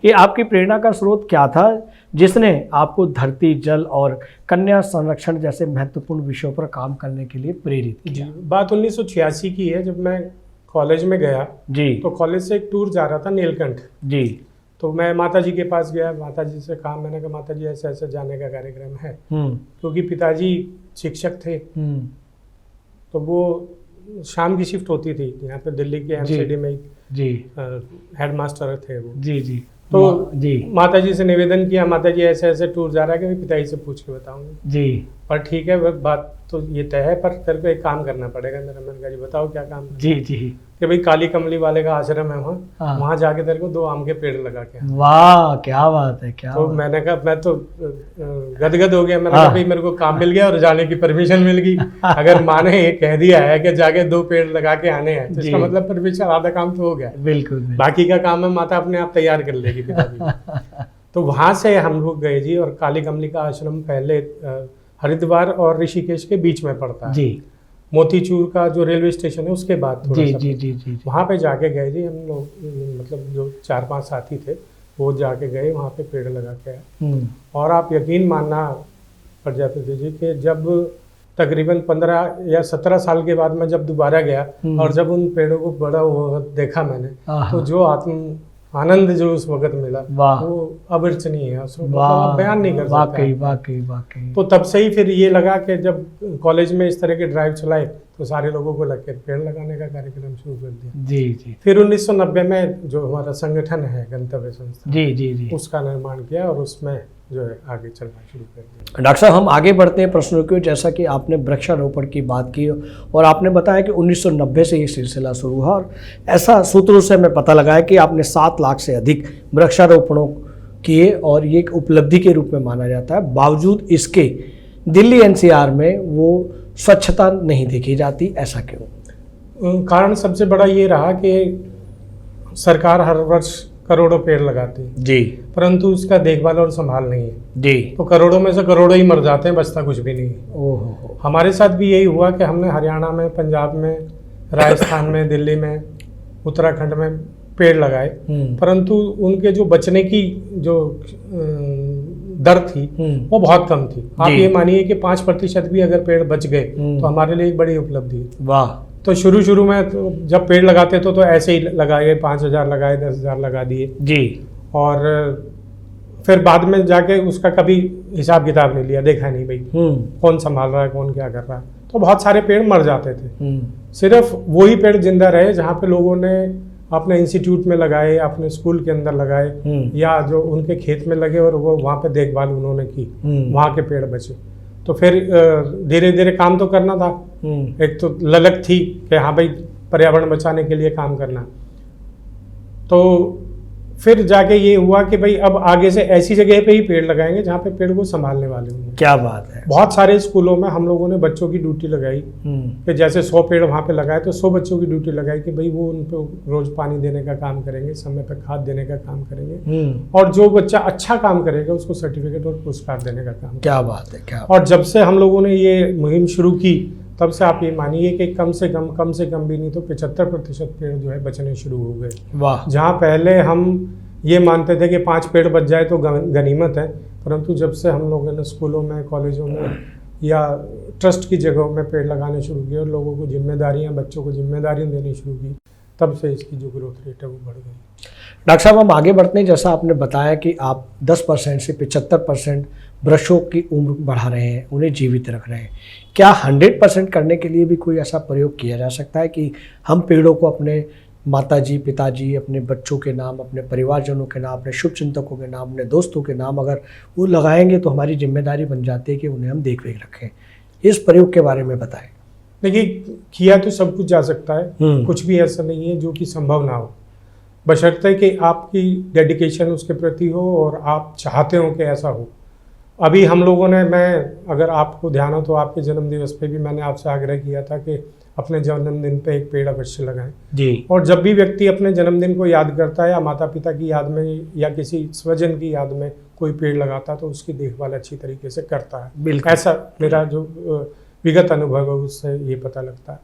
ये आपकी प्रेरणा का स्रोत क्या था जिसने आपको धरती, जल और कन्या संरक्षण जैसे महत्वपूर्ण विषयों पर काम करने के लिए प्रेरित किया? जी, बात 1986 की है। जब मैं कॉलेज में गया जी तो कॉलेज से एक टूर जा रहा था नीलकंठ। जी। तो मैं माता जी के पास गया, माता जी से कहा, मैंने कहा माता जी ऐसे ऐसे जाने का कार्यक्रम है, क्योंकि पिताजी शिक्षक थे। तो वो शाम की शिफ्ट होती थी यहाँ पे दिल्ली के एमसीडी में जी हेड मास्टर थे वो। जी जी। तो जी माता जी से निवेदन किया, माता जी ऐसे ऐसे टूर जा रहा है कि मैं पिताजी से पूछ के बताऊंगी। जी। पर ठीक है, वह बात तो ये तय है, पर तेरे को एक काम करना पड़ेगा। मैंने कहा जी बताओ क्या काम है? जी जी। कि भाई काली कमली वाले का आश्रम है हाँ। वहाँ जाके तेरे को 2 आम के पेड़ लगा के। वाह क्या बात है, क्या तो बात। मैंने कहा, मैं तो गदगद हो गया। मैंने कहा भाई मेरे को काम मिल गया और जाने की परमिशन मिल गई। अगर माँ ने ये कह दिया है कि जाके 2 पेड़ लगा के आने हैं, तो इसका मतलब परमिशन, आधा काम तो हो गया। बिल्कुल। बाकी का काम है माता अपने आप तैयार कर लेगी पिताजी। तो वहां से हम लोग गए जी, और काली कमली का आश्रम पहले हरिद्वार और ऋषिकेश के बीच में पड़ता है जी। मोतीचूर का जो रेलवे स्टेशन है उसके बाद थोड़ा सा जी। वहाँ पे जाके गए जी हम लोग, मतलब जो 4-5 साथी थे वो जाके गए वहाँ पे पेड़ लगा के आए। और आप यकीन मानना प्रजापति जी कि जब तकरीबन 15 या 17 साल के बाद मैं जब दोबारा गया और जब उन पेड़ों को बड़ा हुआ देखा मैंने, तो जो आनंद जो उस वक्त मिला वो अवर्चनीय है, उसको मतलब बयान नहीं कर सकते। वाकई। तो तब से ही फिर ये लगा कि जब कॉलेज में इस तरह के ड्राइव चलाए तो सारे लोगों को लग के पेड़ लगाने का कार्यक्रम शुरू कर दिया। जी जी। फिर 1990 में जो हमारा संगठन है गंतव्य संस्था, जी जी जी, उसका निर्माण किया और उसमें जो है आगे चलना शुरू कर दिया। डॉक्टर साहब हम आगे बढ़ते हैं प्रश्नों की। जैसा कि आपने वृक्षारोपण की बात की और आपने बताया कि 1990 से ये सिलसिला शुरू हुआ, और ऐसा सूत्रों से हमें पता लगा है कि आपने 7 लाख से अधिक वृक्षारोपणों किए और ये एक उपलब्धि के रूप में माना जाता है। बावजूद इसके दिल्ली एनसीआर में वो स्वच्छता नहीं देखी जाती, ऐसा क्यों? कारण सबसे बड़ा ये रहा कि सरकार हर वर्ष करोड़ों पेड़ लगाती है जी, परंतु उसका देखभाल और संभाल नहीं है जी। तो करोड़ों में से करोड़ों ही मर जाते हैं, बचता कुछ भी नहीं है। ओहो। हमारे साथ भी यही हुआ कि हमने हरियाणा में, पंजाब में, राजस्थान में, दिल्ली में, उत्तराखंड में पेड़ लगाए, परंतु उनके जो बचने की जो दर थी वो बहुत कम थी। आप ये मानिए कि 5% भी अगर पेड़ बच गए तो हमारे लिए एक बड़ी उपलब्धि है। वाह। तो शुरू में तो जब पेड़ लगाते तो ऐसे ही लगाए, 5,000 लगाए, 10,000 लगा दिए जी, और फिर बाद में जाके उसका कभी हिसाब किताब नहीं लिया, देखा नहीं भाई कौन संभाल रहा है, कौन क्या कर रहा है। तो बहुत सारे पेड़ मर जाते थे। सिर्फ वही पेड़ जिंदा रहे जहाँ पे लोगों ने अपने इंस्टीट्यूट में लगाए, अपने स्कूल के अंदर लगाए, या जो उनके खेत में लगे और वो वहाँ पे देखभाल उन्होंने की, वहाँ के पेड़ बचे। तो फिर धीरे धीरे काम तो करना था। एक तो ललक थी कि हाँ भाई पर्यावरण बचाने के लिए काम करना। तो फिर जाके ये हुआ कि भाई अब आगे से ऐसी जगह पे ही पेड़ लगाएंगे जहाँ पे पेड़ को संभालने वाले होंगे। क्या बात है। बहुत सारे स्कूलों में हम लोगों ने बच्चों की ड्यूटी लगाई कि जैसे 100 पेड़ वहाँ पे लगाए तो 100 बच्चों की ड्यूटी लगाई कि भाई वो उन पे रोज पानी देने का काम करेंगे, समय पे खाद देने का काम करेंगे, और जो बच्चा अच्छा काम करेगा उसको सर्टिफिकेट और पुरस्कार देने का काम। क्या बात है, क्या। और जब से हम लोगों ने ये मुहिम शुरू की तब से आप ये मानिए कि कम से कम भी नहीं तो 75% पेड़ जो है बचने शुरू हो गए। वाह। जहाँ पहले हम ये मानते थे कि 5 पेड़ बच जाए तो गनीमत है, परंतु जब से हम लोगों ने स्कूलों में, कॉलेजों में या ट्रस्ट की जगहों में पेड़ लगाने शुरू किए और लोगों को जिम्मेदारियाँ, बच्चों को जिम्मेदारियाँ देनी शुरू की, तब से इसकी जो ग्रोथ रेट है वो बढ़ गई। डॉक्टर साहब हम आगे बढ़ते हैं। जैसा आपने बताया कि आप 10% से 75% वृक्षों की उम्र बढ़ा रहे हैं, उन्हें जीवित रख रहे हैं। क्या 100% करने के लिए भी कोई ऐसा प्रयोग किया जा सकता है कि हम पेड़ों को अपने माताजी, पिताजी, अपने बच्चों के नाम, अपने परिवारजनों के नाम, अपने शुभचिंतकों के नाम, अपने दोस्तों के नाम अगर वो लगाएंगे तो हमारी जिम्मेदारी बन जाती है कि उन्हें हम देख रखें? इस प्रयोग के बारे में बताएं। देखिए, किया तो सब कुछ जा सकता है, कुछ भी ऐसा नहीं है जो कि संभव ना हो, बशर्ते कि आपकी डेडिकेशन उसके प्रति हो और आप चाहते हो कि ऐसा हो। अभी हम लोगों ने, मैं अगर आपको ध्यान हो तो आपके जन्मदिवस पे भी मैंने आपसे आग्रह किया था कि अपने जन्मदिन पे एक पेड़ अवश्य लगाएं जी। और जब भी व्यक्ति अपने जन्मदिन को याद करता है या माता पिता की याद में या किसी स्वजन की याद में कोई पेड़ लगाता है तो उसकी देखभाल अच्छी तरीके से करता है। बिल्कुल, ऐसा मेरा जो विगत अनुभव है उससे ये पता लगता है।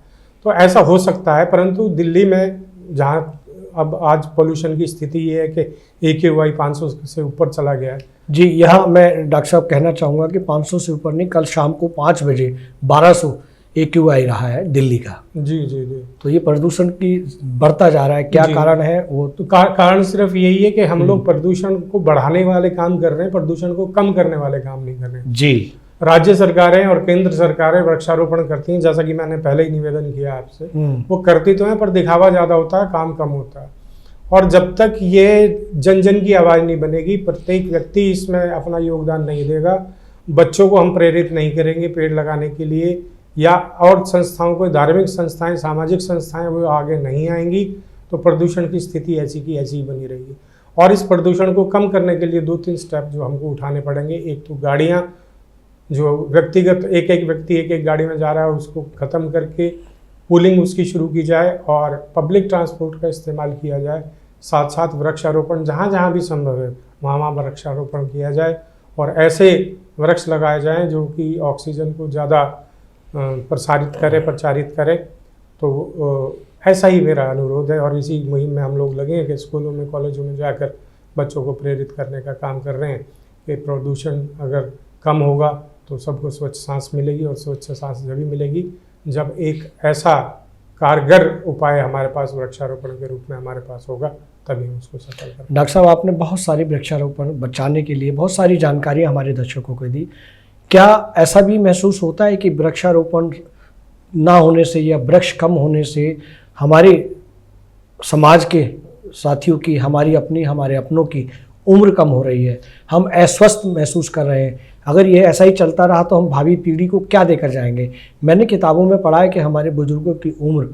तो ऐसा हो सकता है, परंतु दिल्ली में जहाँ अब आज पोल्यूशन की स्थिति ये है कि AQI 500 से ऊपर चला गया है। जी, यहाँ मैं डॉक्टर साहब कहना चाहूँगा कि 500 से ऊपर नहीं, कल शाम को 5 बजे 1200 AQI रहा है दिल्ली का। जी जी जी। तो ये प्रदूषण की बढ़ता जा रहा है, क्या कारण है वो? तो कारण सिर्फ यही है कि हम लोग प्रदूषण को बढ़ाने वाले काम कर रहे हैं, प्रदूषण को कम करने वाले काम नहीं कर रहे हैं। जी। राज्य सरकारें और केंद्र सरकारें वृक्षारोपण करती हैं, जैसा कि मैंने पहले ही निवेदन किया आपसे, वो करती तो हैं पर दिखावा ज्यादा होता है, काम कम होता है। और जब तक ये जन जन की आवाज नहीं बनेगी, प्रत्येक व्यक्ति इसमें अपना योगदान नहीं देगा, बच्चों को हम प्रेरित नहीं करेंगे पेड़ लगाने के लिए, या और संस्थाओं को, धार्मिक संस्थाएं, सामाजिक संस्थाएं वो आगे नहीं आएंगी, तो प्रदूषण की स्थिति ऐसी की ऐसी ही बनी रहेगी। और इस प्रदूषण को कम करने के लिए 2-3 स्टेप जो हमको उठाने पड़ेंगे। एक तो गाड़ियाँ जो व्यक्तिगत एक एक गाड़ी में जा रहा है उसको ख़त्म करके पूलिंग उसकी शुरू की जाए और पब्लिक ट्रांसपोर्ट का इस्तेमाल किया जाए। साथ साथ वृक्षारोपण जहाँ जहाँ भी संभव है वहाँ वृक्षारोपण किया जाए और ऐसे वृक्ष लगाए जाएं जो कि ऑक्सीजन को ज़्यादा प्रचारित करे। तो ऐसा ही मेरा अनुरोध है और इसी मुहिम में हम लोग लगे हैं कि स्कूलों में, कॉलेजों में जाकर बच्चों को प्रेरित करने का काम कर रहे हैं कि प्रदूषण अगर कम होगा तो सबको स्वच्छ सांस मिलेगी, और स्वच्छ सांस जब भी मिलेगी जब एक ऐसा कारगर उपाय हमारे पास वृक्षारोपण के रूप में हमारे पास होगा, तभी हम उसको सफल करेंगे। डॉक्टर साहब, आपने बहुत सारी वृक्षारोपण बचाने के लिए बहुत सारी जानकारियाँ हमारे दर्शकों को दी। क्या ऐसा भी महसूस होता है कि वृक्षारोपण ना होने से या वृक्ष कम होने से हमारे समाज के साथियों की, हमारे अपनों की उम्र कम हो रही है, हम अस्वस्थ महसूस कर रहे हैं? अगर ये ऐसा ही चलता रहा तो हम भावी पीढ़ी को क्या देकर जाएंगे? मैंने किताबों में पढ़ा है कि हमारे बुजुर्गों की उम्र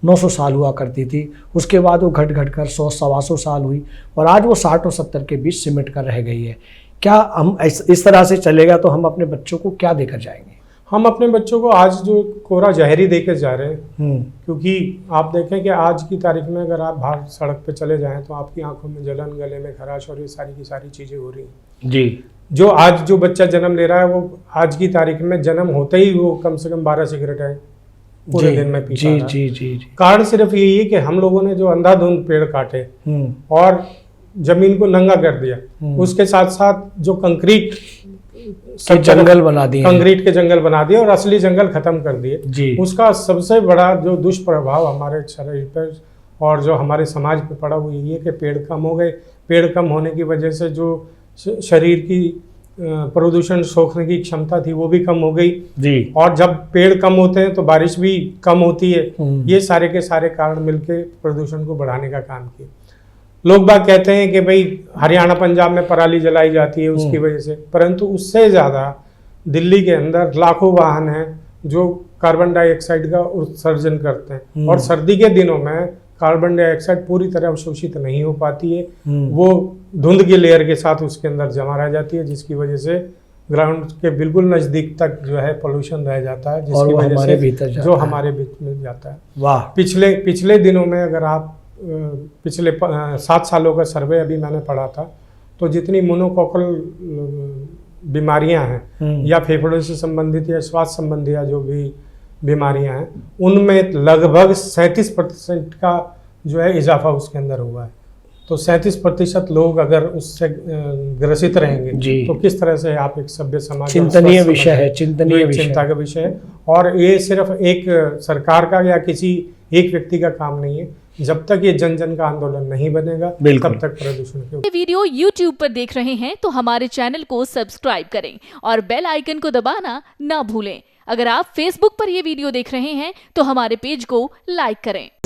900 साल हुआ करती थी, उसके बाद वो घट कर 100-125 साल हुई और आज वो 60 और 70 के बीच सिमट कर रह गई है। क्या हम इस तरह से चलेगा तो हम अपने बच्चों को क्या देकर जाएंगे? हम अपने बच्चों को आज जो कोरा जहरी देकर जा रहे हैं, क्योंकि आप देखें कि आज की तारीख में अगर आप बाहर सड़क पे चले जाएं तो आपकी आंखों में जलन, गले में खराश और ये सारी की सारी चीज़ें हो रही हैं। जी। जो बच्चा जन्म ले रहा है वो आज की तारीख में जन्म होते ही वो कम से कम 12 सिगरेटें पूरे दिन में पीता है। जी। कारण सिर्फ यही है कि हम लोगों ने जो अंधाधुंध पेड़ काटे और जमीन को नंगा कर दिया, उसके साथ साथ जो कंक्रीट के जंगल बना दिए और असली जंगल खत्म कर दिए। उसका सबसे बड़ा जो दुष्प्रभाव हमारे शरीर पर और जो हमारे समाज पे पड़ा वो यही है कि पेड़ कम हो गए। पेड़ कम होने की वजह से जो शरीर की प्रदूषण सोखने की क्षमता थी वो भी कम हो गई जी। और जब पेड़ कम होते हैं तो बारिश भी कम होती है। ये सारे के सारे कारण मिलके प्रदूषण को बढ़ाने का काम किया। लोग बात कहते हैं कि भाई हरियाणा पंजाब में पराली जलाई जाती है उसकी वजह से, परंतु उससे ज़्यादा दिल्ली के अंदर लाखों वाहन हैं जो कार्बन डाइऑक्साइड का उत्सर्जन करते हैं और सर्दी के दिनों में कार्बन डाइऑक्साइड पूरी तरह अवशोषित नहीं हो पाती है, वो धुंध की लेयर के साथ उसके अंदर जमा रह जाती है, जिसकी वजह से ग्राउंड के बिल्कुल नज़दीक तक जो है पोल्यूशन रह जाता है, जिसकी वजह से जो हमारे बीच में जाता है। वाह। पिछले दिनों में अगर आप पिछले 7 सालों का सर्वे अभी मैंने पढ़ा था, तो जितनी मोनोकोकल बीमारियां हैं या फेफड़ों से संबंधित या श्वास संबंधी या जो भी बीमारियां हैं, उनमें लगभग 37% का जो है इजाफा उसके अंदर हुआ है। तो 37% लोग अगर उससे ग्रसित रहेंगे तो किस तरह से आप एक सभ्य समाज, चिंतनीय विषय है, चिंता का विषय है। और ये सिर्फ एक सरकार का या किसी एक व्यक्ति का काम नहीं है। जब तक ये जन जन का आंदोलन नहीं बनेगा तब तक प्रदूषण के वीडियो YouTube पर देख रहे हैं तो हमारे चैनल को सब्सक्राइब करें और बेल आइकन को दबाना ना भूलें। अगर आप Facebook पर ये वीडियो देख रहे हैं तो हमारे पेज को लाइक करें।